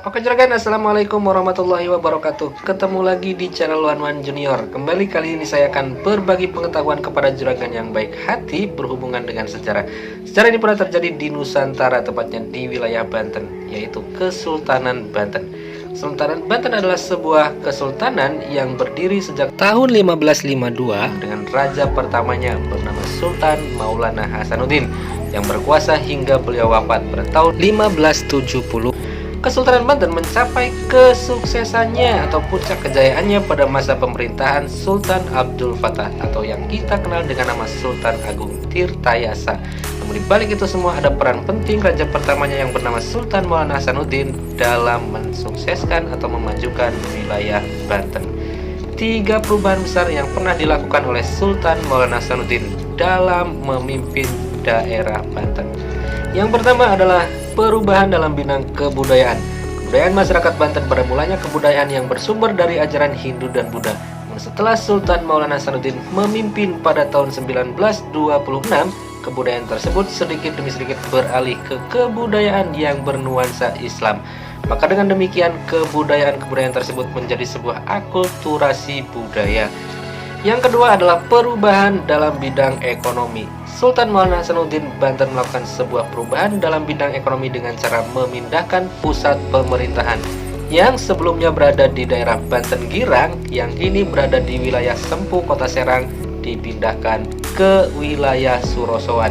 Oke juragan, assalamualaikum warahmatullahi wabarakatuh. Ketemu lagi di channel Wan Junior. Kembali kali ini saya akan berbagi pengetahuan kepada juragan yang baik hati berhubungan dengan sejarah. Sejarah ini pernah terjadi di Nusantara, tepatnya di wilayah Banten, yaitu Kesultanan Banten. Kesultanan Banten adalah sebuah kesultanan yang berdiri sejak tahun 1552 dengan raja pertamanya bernama Sultan Maulana Hasanuddin yang berkuasa hingga beliau wafat pada tahun 1570. Kesultanan Banten mencapai kesuksesannya atau puncak kejayaannya pada masa pemerintahan Sultan Abdul Fattah atau yang kita kenal dengan nama Sultan Agung Tirtayasa. Namun dibalik itu semua ada peran penting raja pertamanya yang bernama Sultan Maulana Hasanuddin dalam mensukseskan atau memajukan wilayah Banten. 3 perubahan besar yang pernah dilakukan oleh Sultan Maulana Hasanuddin dalam memimpin daerah Banten. Yang pertama adalah perubahan dalam bidang kebudayaan. Kebudayaan masyarakat Banten pada mulanya kebudayaan yang bersumber dari ajaran Hindu dan Buddha. Setelah Sultan Maulana Hasanuddin memimpin pada tahun 1926, kebudayaan tersebut sedikit demi sedikit beralih ke kebudayaan yang bernuansa Islam. Maka dengan demikian kebudayaan-kebudayaan tersebut menjadi sebuah akulturasi budaya. Yang kedua adalah perubahan dalam bidang ekonomi. Sultan Maulana Hasanuddin Banten melakukan sebuah perubahan dalam bidang ekonomi dengan cara memindahkan pusat pemerintahan yang sebelumnya berada di daerah Banten Girang, yang kini berada di wilayah Sempu Kota Serang, dipindahkan ke wilayah Surosoan.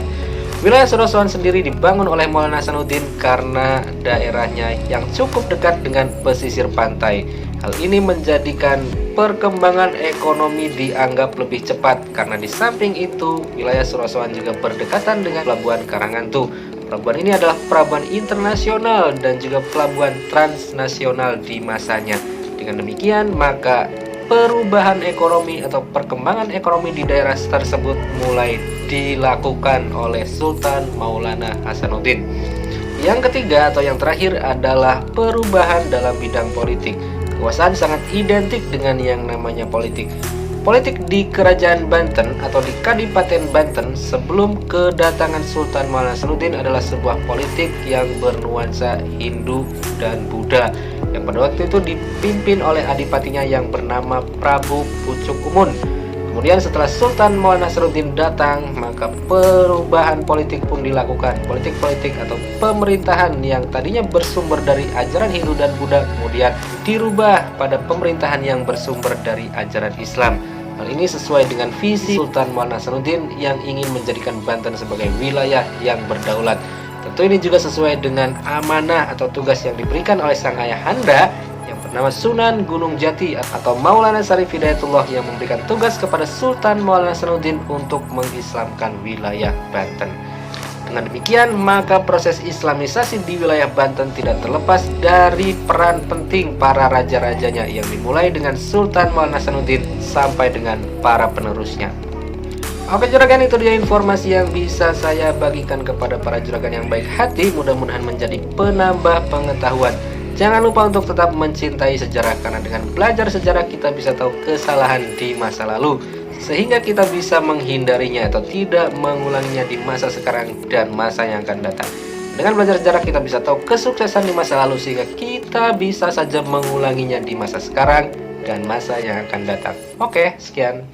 Wilayah Surosoan sendiri dibangun oleh Maulana Hasanuddin karena daerahnya yang cukup dekat dengan pesisir pantai. Hal ini menjadikan perkembangan ekonomi dianggap lebih cepat karena di samping itu wilayah Surosoan juga berdekatan dengan Pelabuhan Karangantu. Pelabuhan ini adalah pelabuhan internasional dan juga pelabuhan transnasional di masanya. Dengan demikian maka perubahan ekonomi atau perkembangan ekonomi di daerah tersebut mulai dilakukan oleh Sultan Maulana Hasanuddin. Yang ketiga atau yang terakhir adalah perubahan dalam bidang politik. Kekuasaan sangat identik dengan yang namanya politik. Politik di Kerajaan Banten atau di Kadipaten Banten sebelum kedatangan Sultan Maulana Hasanuddin adalah sebuah politik yang bernuansa Hindu dan Buddha, yang pada waktu itu dipimpin oleh adipatinya yang bernama Prabu Pucuk Umun. Kemudian setelah Sultan Maulana Hasanuddin datang, maka perubahan politik pun dilakukan. Politik-politik atau pemerintahan yang tadinya bersumber dari ajaran Hindu dan Buddha kemudian dirubah pada pemerintahan yang bersumber dari ajaran Islam. Hal ini sesuai dengan visi Sultan Maulana Hasanuddin yang ingin menjadikan Banten sebagai wilayah yang berdaulat. Tentu ini juga sesuai dengan amanah atau tugas yang diberikan oleh sang ayahanda yang bernama Sunan Gunung Jati atau Maulana Syarif Hidayatullah yang memberikan tugas kepada Sultan Maulana Hasanuddin untuk mengislamkan wilayah Banten. Dengan demikian maka proses islamisasi di wilayah Banten tidak terlepas dari peran penting para raja-rajanya yang dimulai dengan Sultan Maulana Hasanuddin sampai dengan para penerusnya. Oke juragan, itu dia informasi yang bisa saya bagikan kepada para juragan yang baik hati. Mudah-mudahan menjadi penambah pengetahuan. Jangan lupa untuk tetap mencintai sejarah, karena dengan belajar sejarah kita bisa tahu kesalahan di masa lalu sehingga kita bisa menghindarinya atau tidak mengulanginya di masa sekarang dan masa yang akan datang. Dengan belajar sejarah kita bisa tahu kesuksesan di masa lalu sehingga kita bisa saja mengulanginya di masa sekarang dan masa yang akan datang. Oke, sekian.